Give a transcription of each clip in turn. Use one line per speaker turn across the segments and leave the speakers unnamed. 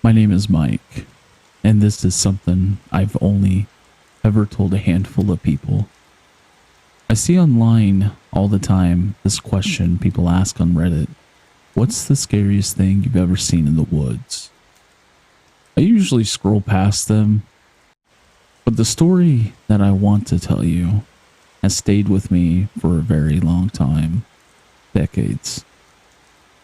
My name is Mike, and this is something I've only ever told a handful of people. I see online all the time this question people ask on Reddit. What's the scariest thing you've ever seen in the woods? I usually scroll past them, but the story that I want to tell you has stayed with me for a very long time, decades.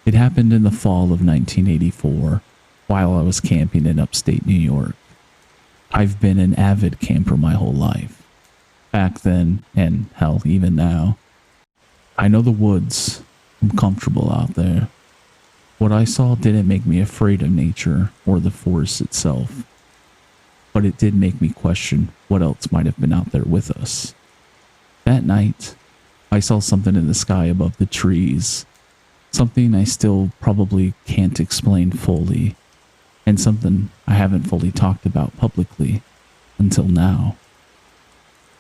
It happened in the fall of 1984 while I was camping in upstate New York. I've been an avid camper my whole life. Back then, and hell, even now. I know the woods. I'm comfortable out there. What I saw didn't make me afraid of nature or the forest itself, but it did make me question what else might have been out there with us. That night, I saw something in the sky above the trees, something I still probably can't explain fully, and something I haven't fully talked about publicly until now.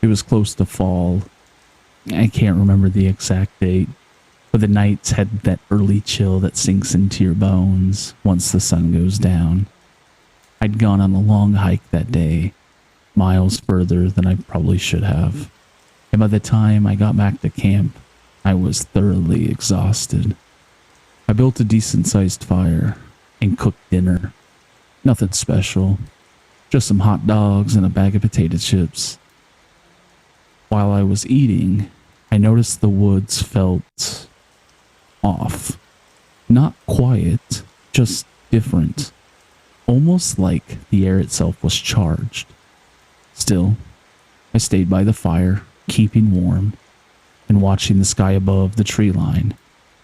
It was close to fall. I can't remember the exact date, but the nights had that early chill that sinks into your bones once the sun goes down. I'd gone on a long hike that day, miles further than I probably should have, and by the time I got back to camp, I was thoroughly exhausted. I built a decent-sized fire and cooked dinner. Nothing special, just some hot dogs and a bag of potato chips. While I was eating, I noticed the woods felt off. Not quiet, just different. Almost like the air itself was charged. Still, I stayed by the fire, keeping warm, and watching the sky above the tree line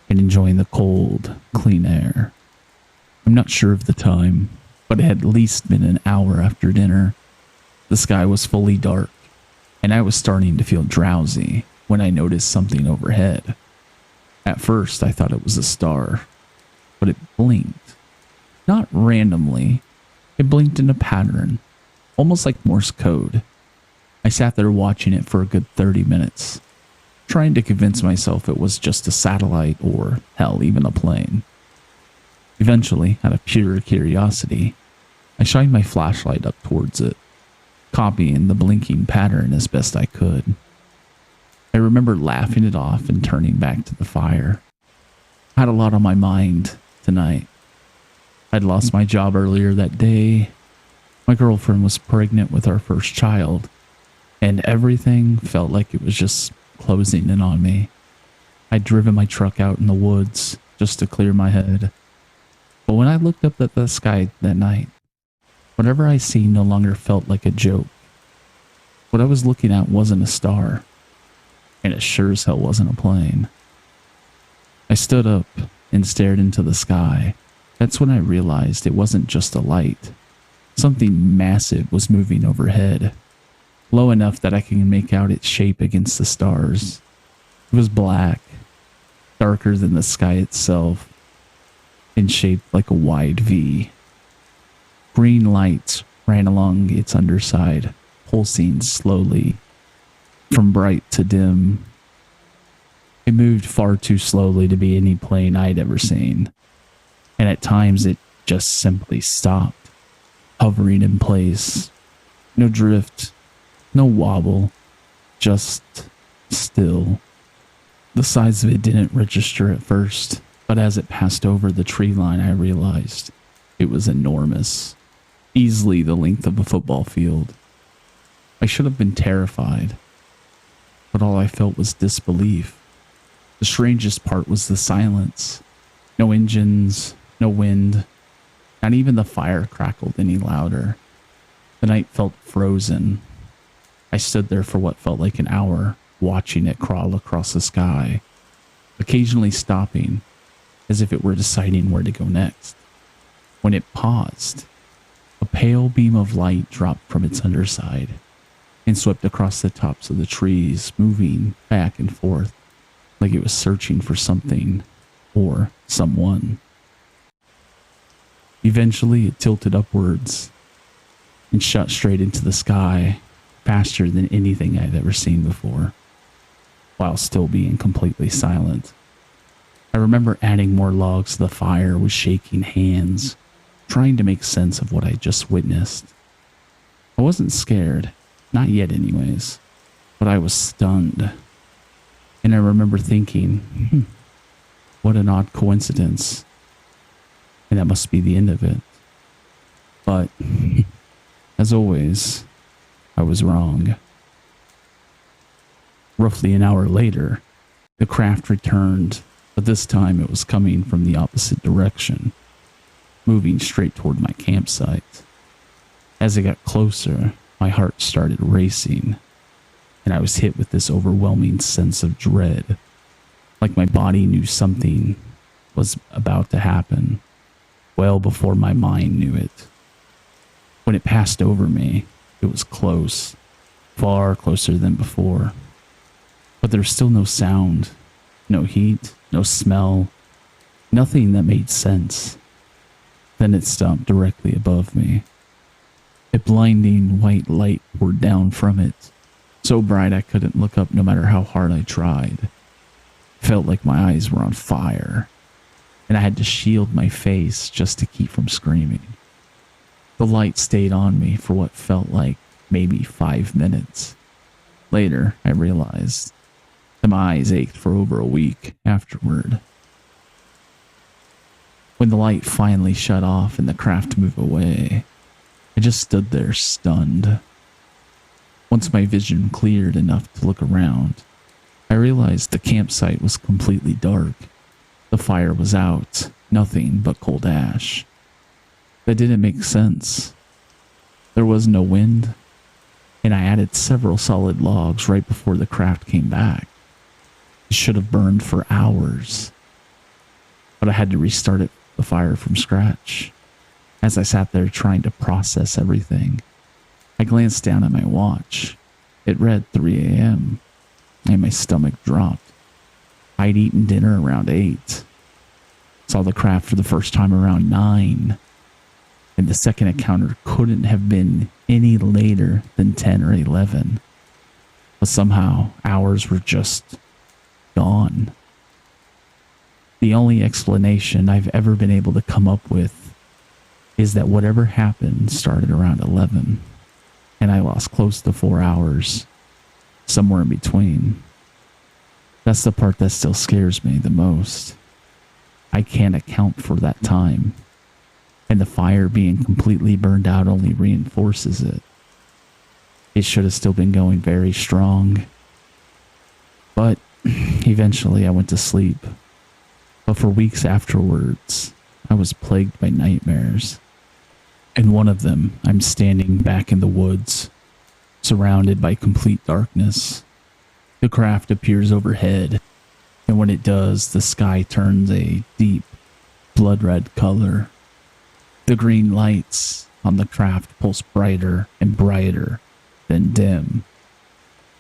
and enjoying the cold, clean air. I'm not sure of the time, but it had at least been an hour after dinner. The sky was fully dark, and I was starting to feel drowsy when I noticed something overhead. At first, I thought it was a star, but it blinked. Not randomly, it blinked in a pattern, almost like Morse code. I sat there watching it for a good 30 minutes, trying to convince myself it was just a satellite or, hell, even a plane. Eventually, out of pure curiosity, I shined my flashlight up towards it, copying the blinking pattern as best I could. I remember laughing it off and turning back to the fire. I had a lot on my mind tonight. I'd lost my job earlier that day. My girlfriend was pregnant with our first child, and everything felt like it was just closing in on me. I'd driven my truck out in the woods just to clear my head. But when I looked up at the sky that night, whatever I seen no longer felt like a joke. What I was looking at wasn't a star, and it sure as hell wasn't a plane. I stood up and stared into the sky. That's when I realized it wasn't just a light. Something massive was moving overhead, low enough that I can make out its shape against the stars. It was black, darker than the sky itself, and shaped like a wide V. Green lights ran along its underside, pulsing slowly, from bright to dim. It moved far too slowly to be any plane I'd ever seen, and at times it just simply stopped, hovering in place. No drift, no wobble, just still. The size of it didn't register at first, but as it passed over the tree line, I realized it was enormous, easily the length of a football field. I should have been terrified, but all I felt was disbelief. The strangest part was the silence. No engines, no wind, not even the fire crackled any louder. The night felt frozen. I stood there for what felt like an hour, watching it crawl across the sky, occasionally stopping, as if it were deciding where to go next. When it paused, a pale beam of light dropped from its underside and swept across the tops of the trees, moving back and forth like it was searching for something or someone. Eventually, it tilted upwards and shot straight into the sky, faster than anything I'd ever seen before, while still being completely silent. I remember adding more logs to the fire with shaking hands, trying to make sense of what I just witnessed. I wasn't scared, not yet anyways, but I was stunned. And I remember thinking, what an odd coincidence. And that must be the end of it. But, as always, I was wrong. Roughly an hour later, the craft returned, but this time it was coming from the opposite direction, moving straight toward my campsite. As it got closer, my heart started racing, and I was hit with this overwhelming sense of dread, like my body knew something was about to happen, well before my mind knew it. When it passed over me, it was close, far closer than before. But there was still no sound, no heat, no smell, nothing that made sense. Then it stopped directly above me. A blinding white light poured down from it, so bright I couldn't look up no matter how hard I tried. It felt like my eyes were on fire, and I had to shield my face just to keep from screaming. The light stayed on me for what felt like maybe 5 minutes. Later, I realized that my eyes ached for over a week afterward. When the light finally shut off and the craft moved away, I just stood there stunned. Once my vision cleared enough to look around, I realized the campsite was completely dark. The fire was out, nothing but cold ash. That didn't make sense. There was no wind, and I added several solid logs right before the craft came back. It should have burned for hours, but I had to restart the fire from scratch. As I sat there trying to process everything, I glanced down at my watch. It read 3 a.m., and my stomach dropped. I'd eaten dinner around 8. Saw the craft for the first time around 9. And the second encounter couldn't have been any later than 10 or 11. But somehow, hours were just gone. The only explanation I've ever been able to come up with is that whatever happened started around 11, and I lost close to 4 hours, somewhere in between. That's the part that still scares me the most. I can't account for that time, and the fire being completely burned out only reinforces it. It should have still been going very strong. But eventually I went to sleep. But for weeks afterwards, I was plagued by nightmares. In one of them, I'm standing back in the woods, surrounded by complete darkness. The craft appears overhead, and when it does, the sky turns a deep, blood-red color. The green lights on the craft pulse brighter and brighter, then dim,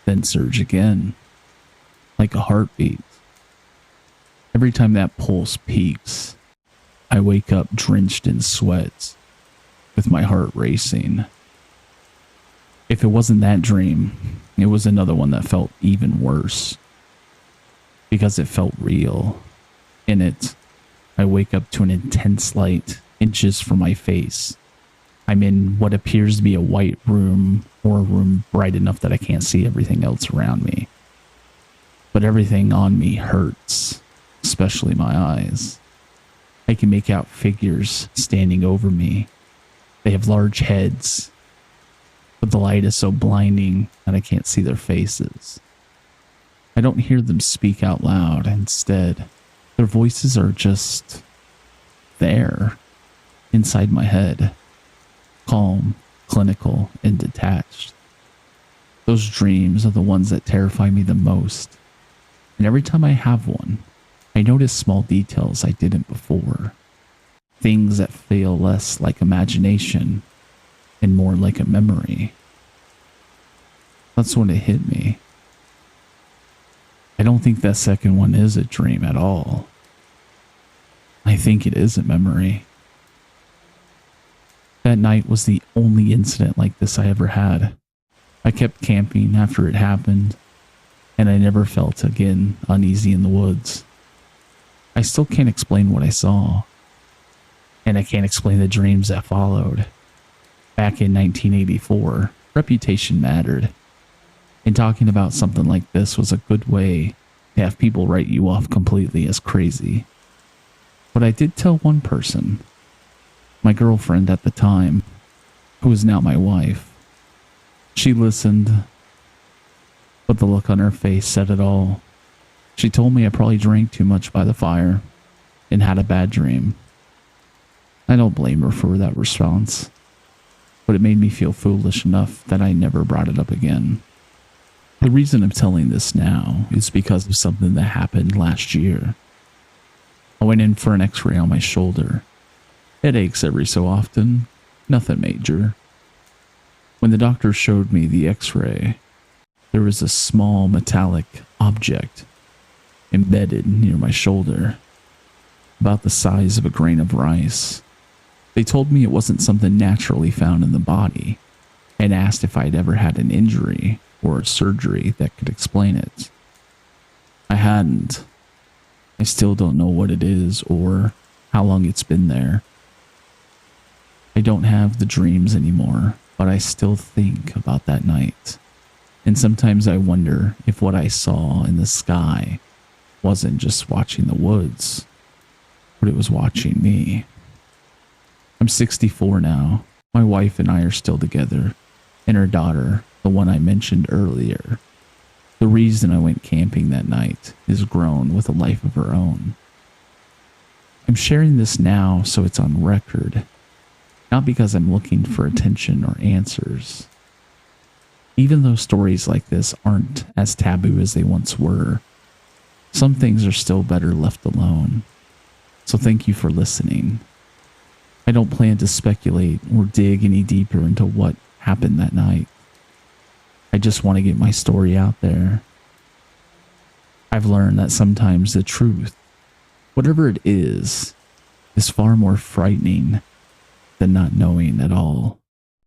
then surge again, like a heartbeat. Every time that pulse peaks, I wake up drenched in sweat, with my heart racing. If it wasn't that dream, it was another one that felt even worse, because it felt real. In it, I wake up to an intense light inches from my face. I'm in what appears to be a white room, or a room bright enough that I can't see everything else around me. But everything on me hurts, especially my eyes. I can make out figures standing over me. They have large heads, but the light is so blinding that I can't see their faces. I don't hear them speak out loud. Instead, their voices are just there, inside my head, calm, clinical, and detached. Those dreams are the ones that terrify me the most. And every time I have one, I notice small details I didn't before. Things that feel less like imagination and more like a memory. That's when it hit me. I don't think that second one is a dream at all. I think it is a memory. That night was the only incident like this I ever had. I kept camping after it happened, and I never felt again uneasy in the woods. I still can't explain what I saw. and I can't explain the dreams that followed. Back in 1984, reputation mattered, and talking about something like this was a good way to have people write you off completely as crazy. But I did tell one person, my girlfriend at the time, who is now my wife. She listened, but the look on her face said it all. She told me I probably drank too much by the fire and had a bad dream. I don't blame her for that response, but it made me feel foolish enough that I never brought it up again. The reason I'm telling this now is because of something that happened last year. I went in for an x-ray on my shoulder. It aches every so often, nothing major. When the doctor showed me the x-ray, there was a small metallic object embedded near my shoulder, about the size of a grain of rice. They told me it wasn't something naturally found in the body, and asked if I'd ever had an injury or a surgery that could explain it. I hadn't. I still don't know what it is or how long it's been there. I don't have the dreams anymore, but I still think about that night. And sometimes I wonder if what I saw in the sky wasn't just watching the woods, but it was watching me. I'm 64 now. My wife and I are still together, and her daughter, the one I mentioned earlier. The reason I went camping that night is grown with a life of her own. I'm sharing this now so it's on record, not because I'm looking for attention or answers. Even though stories like this aren't as taboo as they once were, some things are still better left alone. So thank you for listening. I don't plan to speculate or dig any deeper into what happened that night. I just want to get my story out there. I've learned that sometimes the truth, whatever it is far more frightening than not knowing at all.